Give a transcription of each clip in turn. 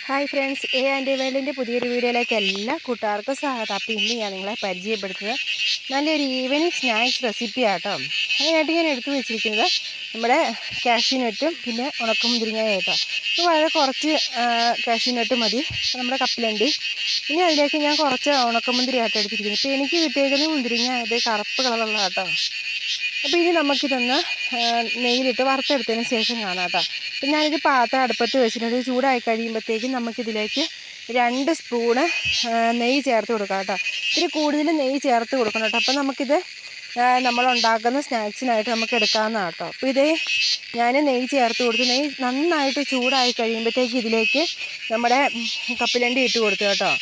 Hi friends, A and വേൾഡിൻ്റെ പുതിയൊരു വീഡിയോയിലേക്ക് എല്ലാ കൂട്ടുകാർക്കും സ്വാഗതം. അപ്പോൾ ഇന്ന് ഞാൻ നിങ്ങളെ പരിചയപ്പെടുത്തുന്നത് നല്ലൊരു ഈവനിങ് സ്നാക്സ് റെസിപ്പി ആട്ടോ. അതിനായിട്ട് ഞാൻ എടുത്തു വെച്ചിരിക്കുന്നത് നമ്മുടെ കാഷ്യൂനട്ടും പിന്നെ ഉണക്കമുന്തിരിങ്ങയായിട്ടോ. അപ്പോൾ വളരെ കുറച്ച് കാഷ്യൂനട്ട് മതി നമ്മുടെ കപ്പലണ്ടി. ഇനി അതിലേക്ക് ഞാൻ കുറച്ച് ഉണക്കമുന്തിരി ആട്ടോ എടുത്തിരിക്കുന്നത്. ഇപ്പോൾ എനിക്ക് കിട്ടിയേക്കുന്നത് മുന്തിരിങ്ങ ഇത് കറുപ്പ് കളറുള്ള ആട്ടോ. അപ്പോൾ ഇനി നമുക്കിതൊന്ന് നെയ്യിലിട്ട് വറുത്തെടുത്തതിന് ശേഷം കാണാം കേട്ടോ. അപ്പം ഞാനിത് പാത്രം അടുപ്പത്ത് വെച്ചിട്ടുണ്ട്. ചൂടായി കഴിയുമ്പോഴത്തേക്കും നമുക്കിതിലേക്ക് 2 സ്പൂണ് നെയ്യ് ചേർത്ത് കൊടുക്കാം കേട്ടോ. ഇത്തിരി കൂടുതൽ നെയ്യ് ചേർത്ത് കൊടുക്കണം കേട്ടോ. അപ്പം നമുക്കിത് നമ്മളുണ്ടാക്കുന്ന സ്നാക്സിനായിട്ട് നമുക്ക് എടുക്കാവുന്നതാണ് കേട്ടോ. അപ്പോൾ ഇതേ ഞാൻ നെയ്യ് ചേർത്ത് കൊടുത്തു. നെയ്യ് നന്നായിട്ട് ചൂടായി കഴിയുമ്പോഴത്തേക്ക് ഇതിലേക്ക് നമ്മുടെ കപ്പലണ്ടി ഇട്ട് കൊടുത്തു കേട്ടോ.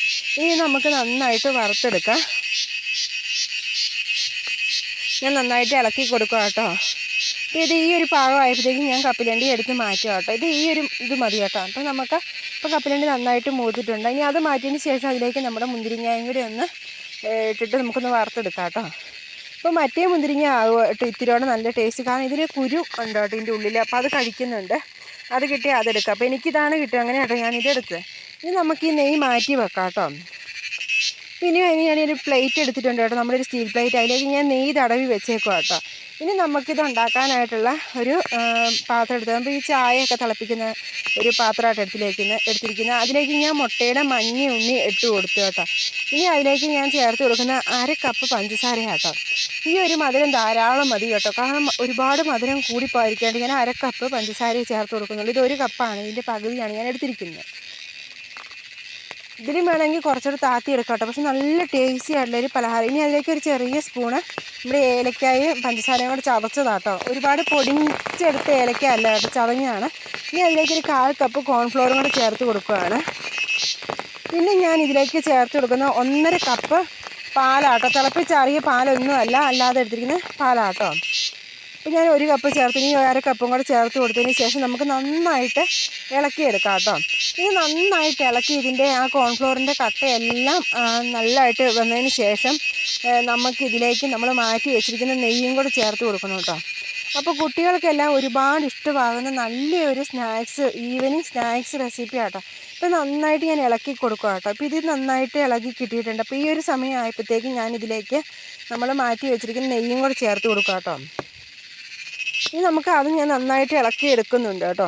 ഇനി നമുക്ക് നന്നായിട്ട് വറുത്തെടുക്കാം. ഞാൻ നന്നായിട്ട് ഇളക്കി കൊടുക്കുക കേട്ടോ. അപ്പോൾ ഇത് ഈ ഒരു പാകമായപ്പോഴത്തേക്കും ഞാൻ കപ്പലണ്ടി എടുത്ത് മാറ്റുക കേട്ടോ. ഇത് ഈ ഒരു ഇത് മതി കേട്ടോ. അപ്പോൾ നമുക്ക് ഇപ്പോൾ കപ്പലണ്ടി നന്നായിട്ട് മൂത്തിട്ടുണ്ട്. ഇനി അത് മാറ്റിയതിന് ശേഷം അതിലേക്ക് നമ്മുടെ മുന്തിരിങ്ങയും കൂടി ഒന്ന് ഇട്ടിട്ട് നമുക്കൊന്ന് വറുത്തെടുക്കാം കേട്ടോ. അപ്പോൾ മറ്റേ മുന്തിരിങ്ങ ആകും ഇത്തിരിയോടെ നല്ല ടേസ്റ്റ്, കാരണം ഇതിന് കുരു ഉണ്ട് കേട്ടോ ഇതിൻ്റെ ഉള്ളിൽ. അപ്പോൾ അത് കഴിക്കുന്നുണ്ട്, അത് കിട്ടിയാൽ അതെടുക്കാം. അപ്പോൾ എനിക്കിതാണ് കിട്ടുക, അങ്ങനെ കേട്ടോ ഞാനിതെടുത്ത്. ഇനി നമുക്ക് ഈ നെയ്യ് മാറ്റി വെക്കാം കേട്ടോ. പിന്നെ ഞാനൊരു പ്ലേറ്റ് എടുത്തിട്ടുണ്ട് കേട്ടോ, നമ്മുടെ ഒരു സ്റ്റീൽ പ്ലേറ്റ്. അതിലേക്ക് ഞാൻ നെയ്യ് തടവി വെച്ചേക്കുക കേട്ടോ. ഇനി നമുക്കിത് ഉണ്ടാക്കാനായിട്ടുള്ള ഒരു പാത്രം എടുത്ത്, അപ്പോൾ ഈ ചായയൊക്കെ തിളപ്പിക്കുന്ന ഒരു പാത്രമായിട്ട് എടുത്തിരിക്കുന്നത്. അതിലേക്ക് ഞാൻ മുട്ടയുടെ മഞ്ഞ ഉണ്ണി ഇട്ട് കൊടുത്തു കേട്ടോ. ഇനി അതിലേക്ക് ഞാൻ ചേർത്ത് കൊടുക്കുന്ന 1/2 കപ്പ് പഞ്ചസാര കേട്ടോ. ഈ ഒരു മധുരം ധാരാളം മതി കേട്ടോ, കാരണം ഒരുപാട് മധുരം കൂടിപ്പോയിരിക്കാണ്ട് ഞാൻ 1/2 കപ്പ് പഞ്ചസാര ചേർത്ത് കൊടുക്കുന്നുള്ളൂ. ഇത് 1 കപ്പാണ്, ഇതിൻ്റെ പകുതിയാണ് ഞാൻ എടുത്തിരിക്കുന്നത്. ഇതിലും വേണമെങ്കിൽ കുറച്ചുകൂടെ താത്തി എടുക്കാം കേട്ടോ. പക്ഷെ നല്ല ടേസ്റ്റി ആയിട്ടുള്ളൊരു പലഹാരം. ഇനി അതിലേക്ക് ഒരു ചെറിയ സ്പൂണ് നമ്മുടെ ഏലക്കായും പഞ്ചസാരയും കൂടെ ചതച്ചതാട്ടോ. ഒരുപാട് പൊടിച്ചെടുത്ത ഏലക്ക അല്ല കേട്ടോ, ചതഞ്ഞാണ്. ഇനി അതിലേക്ക് ഒരു 1/4 കപ്പ് കോൺഫ്ലോറും കൂടെ ചേർത്ത് കൊടുക്കുകയാണ്. പിന്നെ ഞാൻ ഇതിലേക്ക് ചേർത്ത് കൊടുക്കുന്ന 1.5 കപ്പ് പാലാട്ടോ. തിളപ്പിച്ചാറിയ പാലൊന്നും അല്ല, അല്ലാതെ എടുത്തിരിക്കുന്ന പാലാട്ടോ. അപ്പോൾ ഞാൻ 1 കപ്പ് ചേർത്ത്, ഇനി 1/2 കപ്പും കൂടെ ചേർത്ത് കൊടുത്തതിന് ശേഷം നമുക്ക് നന്നായിട്ട് ഇളക്കിയെടുക്കാം കേട്ടോ. ഇത് നന്നായിട്ട് ഇളക്കി ഇതിൻ്റെ ആ കോൺഫ്ലോറിൻ്റെ കട്ടയെല്ലാം നല്ലതായിട്ട് വന്നതിന് ശേഷം നമുക്കിതിലേക്ക് നമ്മൾ മാറ്റി വെച്ചിരിക്കുന്ന നെയ്യും കൂടെ ചേർത്ത് കൊടുക്കണം കേട്ടോ. അപ്പോൾ കുട്ടികൾക്കെല്ലാം ഒരുപാട് ഇഷ്ടമാകുന്ന നല്ലൊരു സ്നാക്സ്, ഈവനിങ് സ്നാക്സ് റെസിപ്പി ആട്ടോ. അപ്പോൾ നന്നായിട്ട് ഞാൻ ഇളക്കി കൊടുക്കുക കേട്ടോ. അപ്പോൾ ഇത് നന്നായിട്ട് ഇളക്കി കിട്ടിയിട്ടുണ്ട്. അപ്പോൾ ഈ ഒരു സമയം ആയപ്പോഴത്തേക്കും ഞാനിതിലേക്ക് നമ്മൾ മാറ്റി വെച്ചിരിക്കുന്ന നെയ്യും കൂടെ ചേർത്ത് കൊടുക്കുക കേട്ടോ. ഇനി നമുക്ക് അത് ഞാൻ നന്നായിട്ട് ഇളക്കി എടുക്കുന്നുണ്ട് കേട്ടോ.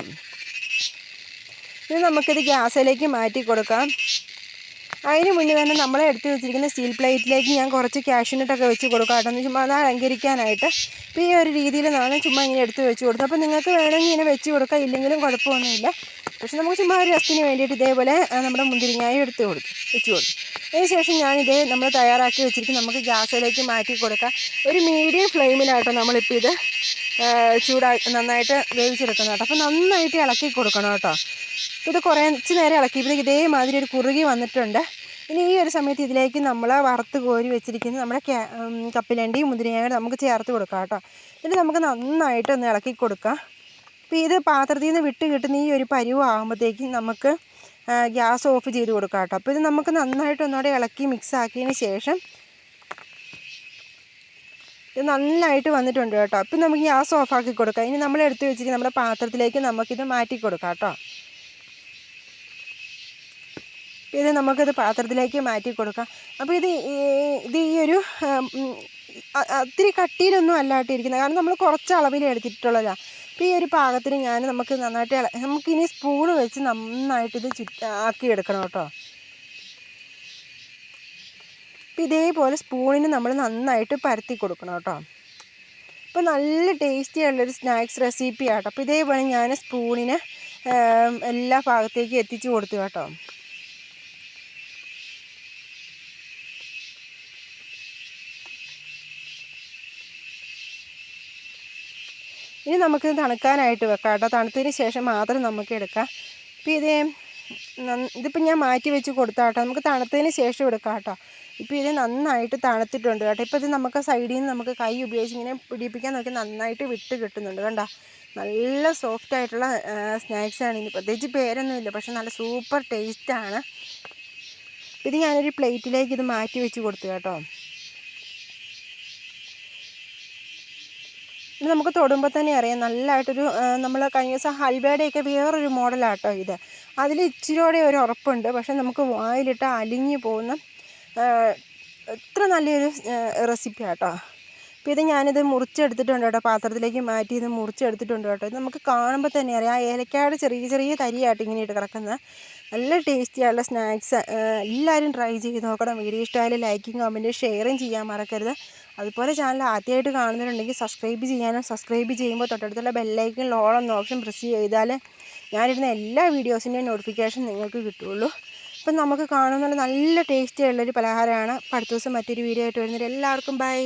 ഇനി നമുക്കിത് ഗ്യാസിലേക്ക് മാറ്റി കൊടുക്കാം. അതിന് മുന്നേ തന്നെ നമ്മളെ എടുത്ത് വെച്ചിരിക്കുന്ന സ്റ്റീൽ പ്ലേറ്റിലേക്ക് ഞാൻ കുറച്ച് കാഷ്യൂനട്ടൊക്കെ വെച്ച് കൊടുക്കാം കേട്ടോ, ചുമ്മാ അത് അലങ്കരിക്കാനായിട്ട്. അപ്പോൾ ഈ ഒരു രീതിയിൽ ഞാൻ ചുമ്മാ ഇങ്ങനെ എടുത്ത് വെച്ച് കൊടുത്തു. അപ്പോൾ നിങ്ങൾക്ക് വേണമെങ്കിൽ ഇങ്ങനെ വെച്ച് കൊടുക്കാം, ഇല്ലെങ്കിലും കുഴപ്പമൊന്നുമില്ല. പക്ഷെ നമുക്ക് ചുമ്മാ ഒരു രസത്തിന് വേണ്ടിയിട്ട് ഇതേപോലെ നമ്മുടെ മുന്തിരിങ്ങായി വെച്ച് കൊടുത്തു. അതിന് ശേഷം ഞാനിതേ നമ്മൾ തയ്യാറാക്കി വെച്ചിരിക്കും നമുക്ക് ഗ്യാസിലേക്ക് മാറ്റി കൊടുക്കാം. ഒരു മീഡിയം ഫ്ലെയിമിലാട്ടോ നമ്മളിപ്പോൾ ഇത് നന്നായിട്ട് വേവിച്ചെടുക്കണം കേട്ടോ. അപ്പോൾ നന്നായിട്ട് ഇളക്കി കൊടുക്കണം കേട്ടോ. ഇത് കുറച്ച് നേരം ഇളക്കിയപ്പോഴേക്ക് ഇതേമാതിരി ഒരു കുറുകി വന്നിട്ടുണ്ട്. ഇനി ഈ ഒരു സമയത്ത് ഇതിലേക്ക് നമ്മൾ വറുത്ത് കോരി വെച്ചിരിക്കുന്ന നമ്മുടെ കപ്പലണ്ടി മുന്തിരിങ്ങയും നമുക്ക് ചേർത്ത് കൊടുക്കാം കേട്ടോ. എന്നിട്ട് നമുക്ക് നന്നായിട്ടൊന്ന് ഇളക്കി കൊടുക്കാം. അപ്പോൾ ഇത് പാത്രത്തിൽ നിന്ന് വിട്ട് കിട്ടുന്ന ഈ ഒരു പരുവാകുമ്പോഴത്തേക്കും നമുക്ക് ഗ്യാസ് ഓഫ് ചെയ്ത് കൊടുക്കാം കേട്ടോ. അപ്പോൾ ഇത് നമുക്ക് നന്നായിട്ട് ഒന്നുകൂടെ ഇളക്കി മിക്സ് ആക്കിയതിന് ശേഷം ഇത് നന്നായിട്ട് വന്നിട്ടുണ്ട് കേട്ടോ. അപ്പം നമുക്ക് ഗ്യാസ് ഓഫാക്കി കൊടുക്കാം. ഇനി നമ്മൾ എടുത്ത് വെച്ചിരിക്കുന്ന നമ്മുടെ പാത്രത്തിലേക്ക് നമുക്കിത് മാറ്റി കൊടുക്കാം കേട്ടോ. ഇത് നമുക്കിത് പാത്രത്തിലേക്ക് മാറ്റി കൊടുക്കാം. അപ്പോൾ ഇത് ഈ ഒരു ഒത്തിരി കട്ടിയിലൊന്നും അല്ലാട്ട് ഇരിക്കുന്നത്, കാരണം നമ്മൾ കുറച്ച് അളവിൽ എടുത്തിട്ടുള്ളതാണ്. അപ്പോൾ ഈ ഒരു പാകത്തിന് നമുക്ക് നന്നായിട്ട് നമുക്കിനി സ്പൂണ് വെച്ച് നന്നായിട്ട് ഇത് ആക്കിയെടുക്കണം കേട്ടോ. അപ്പോൾ ഇതേപോലെ സ്പൂണിന് നമ്മൾ നന്നായിട്ട് പരത്തി കൊടുക്കണം കേട്ടോ. അപ്പോൾ നല്ല ടേസ്റ്റി ആയിട്ടുള്ളൊരു സ്നാക്സ് റെസിപ്പി ആട്ടോ. അപ്പോൾ ഇതേപോലെ ഞാൻ സ്പൂണിന് എല്ലാ ഭാഗത്തേക്കും എത്തിച്ചു കൊടുത്തു കേട്ടോ. ഇനി നമുക്ക് തണുക്കാനായിട്ട് വെക്കാം കേട്ടോ. തണുത്തതിന് ശേഷം മാത്രം നമുക്ക് എടുക്കാം. അപ്പോൾ ഇതിപ്പോൾ ഞാൻ മാറ്റി വെച്ച് കൊടുത്താൽ കേട്ടോ, നമുക്ക് തണുത്തതിന് ശേഷം എടുക്കാം കേട്ടോ. ഇപ്പോൾ ഇത് നന്നായിട്ട് തണുത്തിട്ടുണ്ട് കേട്ടോ. ഇപ്പോൾ ഇത് നമുക്ക് സൈഡിൽ നിന്ന് നമുക്ക് കൈ ഉപയോഗിച്ച് ഇങ്ങനെ പിടിപ്പിക്കാൻ നോക്കി നന്നായിട്ട് വിട്ട് കിട്ടുന്നുണ്ട് കണ്ടോ. നല്ല സോഫ്റ്റ് ആയിട്ടുള്ള സ്നാക്സാണ്. ഇനി പ്രത്യേകിച്ച് പേരൊന്നുമില്ല, പക്ഷെ നല്ല സൂപ്പർ ടേസ്റ്റാണ്. ഇത് ഞാനൊരു പ്ലേറ്റിലേക്ക് ഇത് മാറ്റി വെച്ച് കൊടുത്തു കേട്ടോ. ഇത് നമുക്ക് തൊടുമ്പോൾ തന്നെ അറിയാം നല്ലതായിട്ടൊരു നമ്മൾ കഴിഞ്ഞ ദിവസം ഹൽവയുടെയൊക്കെ വേറൊരു മോഡലാട്ടോ ഇത്. അതിൽ ഇച്ചിരിയോടെ ഒരു ഉറപ്പുണ്ട്, പക്ഷെ നമുക്ക് വായിലിട്ട് അലിഞ്ഞു പോകുന്ന എത്ര നല്ലൊരു റെസിപ്പി ആട്ടോ. അപ്പോൾ ഇത് ഞാനിത് മുറിച്ചെടുത്തിട്ടുണ്ട് കേട്ടോ, പാത്രത്തിലേക്ക് മാറ്റി ഇത് മുറിച്ചെടുത്തിട്ടുണ്ട് കേട്ടോ. ഇത് നമുക്ക് കാണുമ്പോൾ തന്നെ അറിയാം ആ ഏലക്കായുടെ ചെറിയ ചെറിയ തരിയായിട്ട് ഇങ്ങനെ ഇട്ട് കിടക്കുന്നത്. നല്ല ടേസ്റ്റിയായുള്ള സ്നാക്സ്. എല്ലാവരും ട്രൈ ചെയ്ത് നോക്കണം. വീഡിയോ ഇഷ്ടമായാലും ലൈക്കും കമൻറ്റും ഷെയറും ചെയ്യാൻ മറക്കരുത്. അതുപോലെ ചാനൽ ആദ്യമായിട്ട് കാണുന്നവരുണ്ടെങ്കിൽ സബ്സ്ക്രൈബ് ചെയ്യാനും, സബ്സ്ക്രൈബ് ചെയ്യുമ്പോൾ തൊട്ടടുത്തുള്ള ബെല്ലൈക്കൻ ഓൾ എന്ന ഓപ്ഷൻ പ്രസ് ചെയ്താൽ ഞാനിടുന്ന എല്ലാ വീഡിയോസിൻ്റെയും നോട്ടിഫിക്കേഷൻ നിങ്ങൾക്ക് കിട്ടുള്ളൂ. അപ്പം നമുക്ക് കാണുന്ന നല്ല ടേസ്റ്റിയുള്ളൊരു പലഹാരമാണ്. അപ്പോൾ അടുത്ത ദിവസം മറ്റൊരു വീഡിയോ ആയിട്ട് വരുന്നത്. എല്ലാവർക്കും ബൈ.